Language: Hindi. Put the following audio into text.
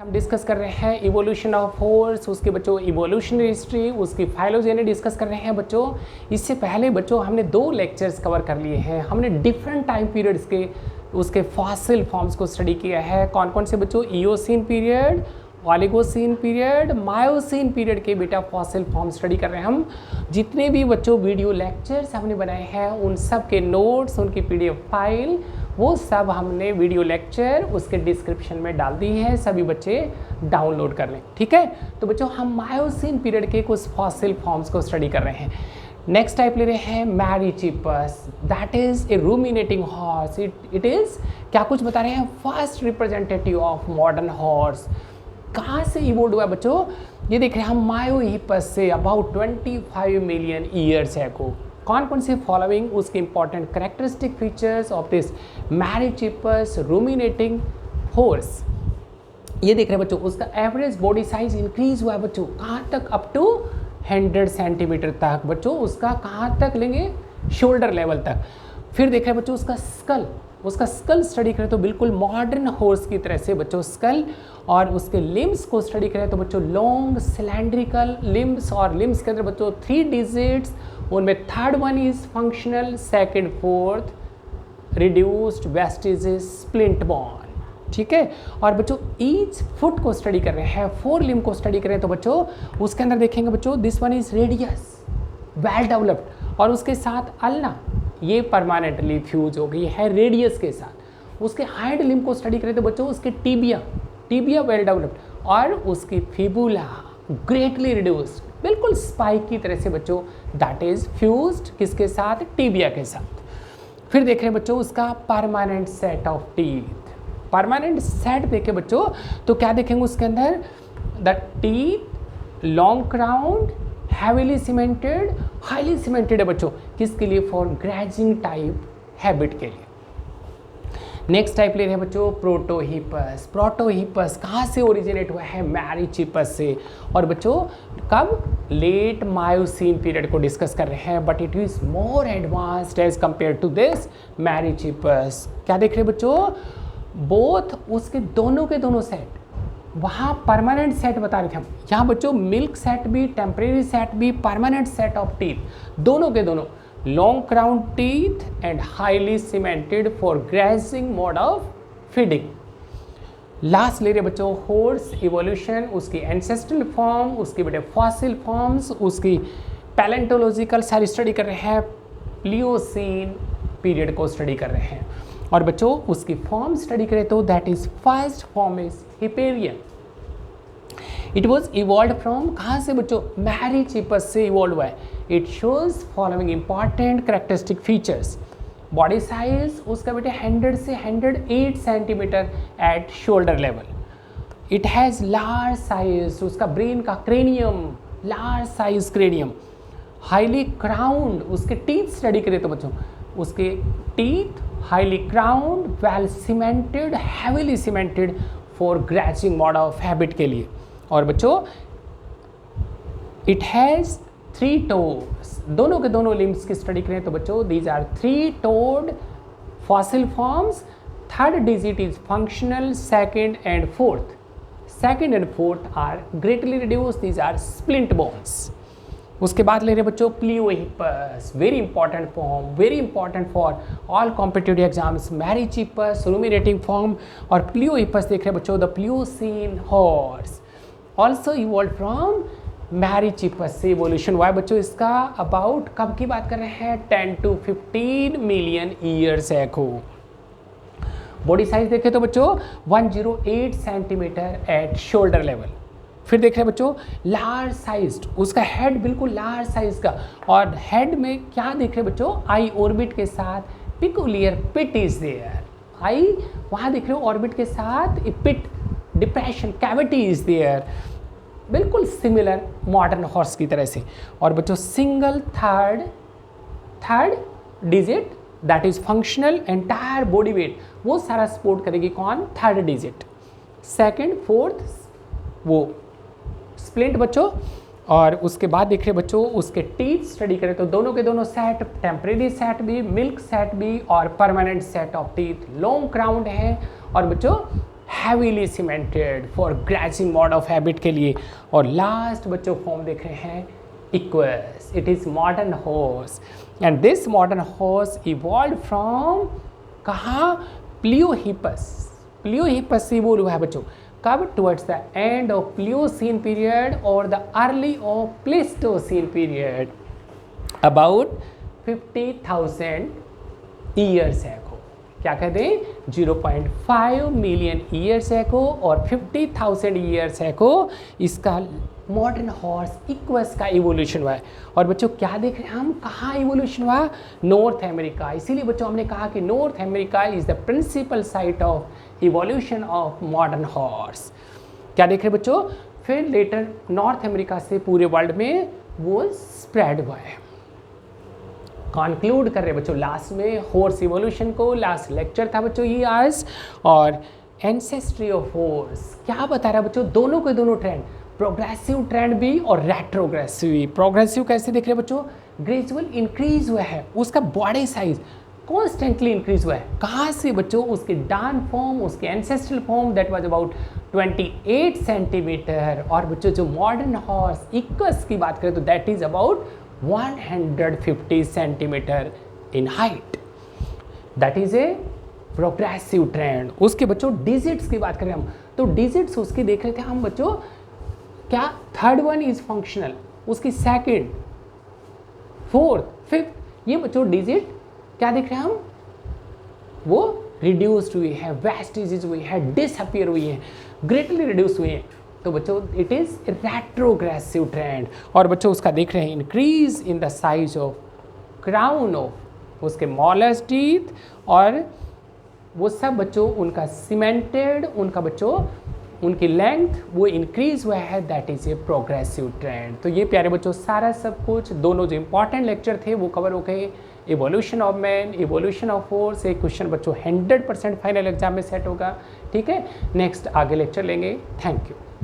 हम डिस्कस कर रहे हैं इवोल्यूशन ऑफ हॉर्स, उसके बच्चों इवोल्यूशनरी हिस्ट्री, उसकी फाइलोजेनी डिस्कस कर रहे हैं बच्चों। इससे पहले बच्चों हमने 2 लेक्चर्स कवर कर लिए हैं। हमने डिफरेंट टाइम पीरियड्स के उसके फॉसिल फॉर्म्स को स्टडी किया है। कौन कौन से बच्चों? Eocene period, Oligocene period, Miocene period के बेटा फॉसिल फॉर्म स्टडी कर रहे हैं हम। जितने भी बच्चों वीडियो लेक्चर्स हमने बनाए हैं उन सब के नोट्स, उनकी PDF फाइल, वो सब हमने वीडियो लेक्चर उसके डिस्क्रिप्शन में डाल दी है, सभी बच्चे डाउनलोड कर लें। ठीक है, तो बच्चों हम मायोसीन पीरियड के कुछ फॉसिल फॉर्म्स को स्टडी कर रहे हैं। नेक्स्ट टाइप ले रहे हैं Merychippus, that is a ruminating horse. It is क्या कुछ बता रहे हैं? First representative of modern horse. कहाँ से इवोल्व हुआ बच्चों? ये देख रहे हैं हम मायोहिपस से अबाउट 25 मिलियन ईयर्स है को। कौन कौन से फॉलोइंग उसके important characteristic features of this Merychippus ruminating horse. ये देख रहे हैं बच्चों, उसका एवरेज बॉडी साइज इंक्रीज हुआ है बच्चों। कहाँ तक? अप टू 100 सेंटीमीटर तक बच्चों। उसका कहाँ तक लेंगे? शोल्डर लेवल तक। फिर देख रहे हैं बच्चों उसका स्कल स्टडी करें तो बिल्कुल मॉडर्न हॉर्स की तरह से बच्चों स्कल, और उसके लिम्स को स्टडी करें तो बच्चों लॉन्ग सिलेंड्रिकल लिम्स, और लिम्स के अंदर बच्चों 3 डिजिट्स, उनमें third one is functional, second fourth reduced, vestiges, splint bone. ठीक है, और बच्चों ईच फुट को स्टडी कर रहे हैं, 4 लिम्ब को स्टडी करें तो बच्चों उसके अंदर देखेंगे बच्चों this one is radius, well developed, और उसके साथ अल्ना ये परमानेंटली फ्यूज हो गई है रेडियस के साथ। उसके हाइंड लिम्ब को स्टडी करें तो बच्चों उसके टीबिया वेल डेवलप्ड, और उसकी फिबुला ग्रेटली रिड्यूस्ड, बिल्कुल स्पाइक की तरह से बच्चों, दैट इज फ्यूज्ड किसके साथ? टीबिया के साथ। फिर देख रहे हैं बच्चों उसका permanent set of teeth. Permanent set देखे बच्चों तो क्या देखेंगे उसके अंदर? The teeth long crowned, heavily cemented, highly cemented है बच्चों। किसके लिए? फॉर ग्रेजिंग टाइप हैबिट के लिए। नेक्स्ट टाइप ले रहे हैं बच्चों प्रोटोहिपस। प्रोटोहिपस कहाँ से ओरिजिनेट हुआ है? मैरीचिपस से। और बच्चों कब? लेट मायोसीन पीरियड को डिस्कस कर रहे हैं, but it is more advanced as compare to this Merychippus. क्या देख रहे हैं बच्चों? बोथ उसके दोनों के दोनों सेट, वहाँ परमानेंट सेट बता रहे थे हम, यहाँ बच्चों मिल्क सेट भी, टेम्परेरी सेट भी, परमानेंट सेट ऑफ टीथ, दोनों के दोनों long crown teeth and highly cemented for grazing mode of feeding. Last ले रहे बच्चों हॉर्स इवोल्यूशन, उसकी एंसेस्ट्रल फॉर्म, उसके बेटे फॉसिल फॉर्म्स, उसकी पैलेंटोलॉजिकल सारी स्टडी कर रहे हैं, प्लियोसीन पीरियड को स्टडी कर रहे हैं। और बच्चों उसकी फॉर्म स्टडी करें तो that is first form is Hipparion. It was evolve from, कहाँ से बच्चों? मैरीचिपस से इवॉल्व हुआ है। It shows following important characteristic features. Body size उसका बेटे 100 से 108 centimetre at shoulder level. It has large size, उसका ब्रेन का cranium, large size cranium, highly crowned. उसके टीथ स्टडी करें तो बच्चों उसके teeth highly crowned, well cemented, heavily cemented for grazing mode of habit के लिए। और बच्चों इट हैज़ 3 टोज, दोनों के दोनों लिम्स की स्टडी करें तो बच्चों these are 3 toed fossil forms. Third digit is functional, second and fourth are greatly reduced, these are splint bones. उसके बाद ले रहे बच्चों Pliohippus, very important form, very important for all competitive exams. Merychippus ruminating form, और प्लियोहिपस देख रहे बच्चों the Pliocene horse also evolve from Merychippus से इवोल्यूशन हुआ है बच्चों। इसका अबाउट कब की बात कर रहे हैं? 10 to 15 million years ago. Body size देखें तो बच्चों 108 सेंटीमीटर एट शोल्डर लेवल। फिर देख रहे हैं बच्चों लार्ज साइज्ड, उसका हेड बिल्कुल लार्ज साइज का, और हेड में क्या देख रहे हैं बच्चों? आई ऑर्बिट के साथ पिकुलियर पिट इज देयर। आई वहाँ देख रहे हो ऑर्बिट के साथ पिट, डिप्रेशन, कैविटी इज देयर, बिल्कुल सिमिलर मॉडर्न हॉर्स की तरह से। और बच्चों single third digit that is functional, entire body weight वो सारा सपोर्ट करेगी कौन? Third digit. सेकंड फोर्थ वो स्प्लिंट बच्चों। और उसके बाद देख रहे बच्चों उसके टीथ स्टडी करें तो दोनों के दोनों सेट, टेम्परेरी सेट भी, मिल्क सेट भी, और permanent set of teeth, long crowned है, और बच्चों heavily cemented for grazing mode of habit के लिए। और लास्ट बच्चों फॉर्म देख रहे हैं Equus, it is modern horse and this modern horse evolve from कहाँ, प्लियोहिपस। प्लियोहिपस से बोल हुआ है बच्चों कब, towards the end of Pliocene period और the early of Pleistocene period, about 50,000 years ago. क्या कहते हैं, 0.5 मिलियन ईयर्स एगो और 50,000 ईयर्स एगो इसका मॉडर्न हॉर्स इक्वस का इवोल्यूशन हुआ है। और बच्चों क्या देख रहे हैं हम, कहाँ इवोल्यूशन हुआ, नॉर्थ अमेरिका। इसीलिए बच्चों हमने कहा कि North America is the principal site of evolution of modern horse. क्या देख रहे हैं बच्चों, फिर लेटर नॉर्थ अमेरिका से पूरे वर्ल्ड में वो स्प्रेड हुआ है। कंक्लूड कर रहे हैं बच्चों लास्ट में हॉर्स इवोल्यूशन को, लास्ट लेक्चर था बच्चों ये आज। और एंसेस्ट्री ऑफ हॉर्स क्या बता रहा है बच्चों, दोनों के दोनों ट्रेंड, प्रोग्रेसिव ट्रेंड भी और रेट्रोग्रेसिव भी। प्रोग्रेसिव कैसे देख रहे हैं बच्चों, ग्रेजुअल इंक्रीज हुआ है, उसका बॉडी साइज कॉन्स्टेंटली इंक्रीज हुआ है। कहाँ से बच्चों, उसके डान फॉर्म, उसके ancestral form that was about 28 centimetre. और बच्चों जो मॉडर्न हॉर्स इक्वस की बात करें तो that is about 150 centimetre in height. That is a progressive trend. उसके बच्चों डिजिट्स की बात करें हम तो डिजिट्स उसकी देख रहे थे हम बच्चों, क्या थर्ड वन इज फंक्शनल, उसकी सेकंड, फोर्थ, फिफ्थ, ये बच्चों डिजिट क्या देख रहे हैं हम, वो रिड्यूस्ड हुई है, वेस्टेजेस हुई है, डिसअपियर हुई है, ग्रेटली रिड्यूस हुई है। तो बच्चों इट इज रेट्रोग्रेसिव ट्रेंड। और बच्चों उसका देख रहे हैं increase in the size of crown of उसके मॉलर्स टीथ, और वो सब बच्चों उनका सीमेंटेड, उनका बच्चों उनकी लेंथ वो इंक्रीज हुआ है, that is a progressive trend. तो ये प्यारे बच्चों सारा सब कुछ, दोनों जो इंपॉर्टेंट लेक्चर थे वो कवर हो गए। Evolution of man, evolution of horse, एक क्वेश्चन बच्चों 100% फाइनल एग्जाम में सेट होगा। ठीक है, नेक्स्ट आगे लेक्चर लेंगे। Thank you.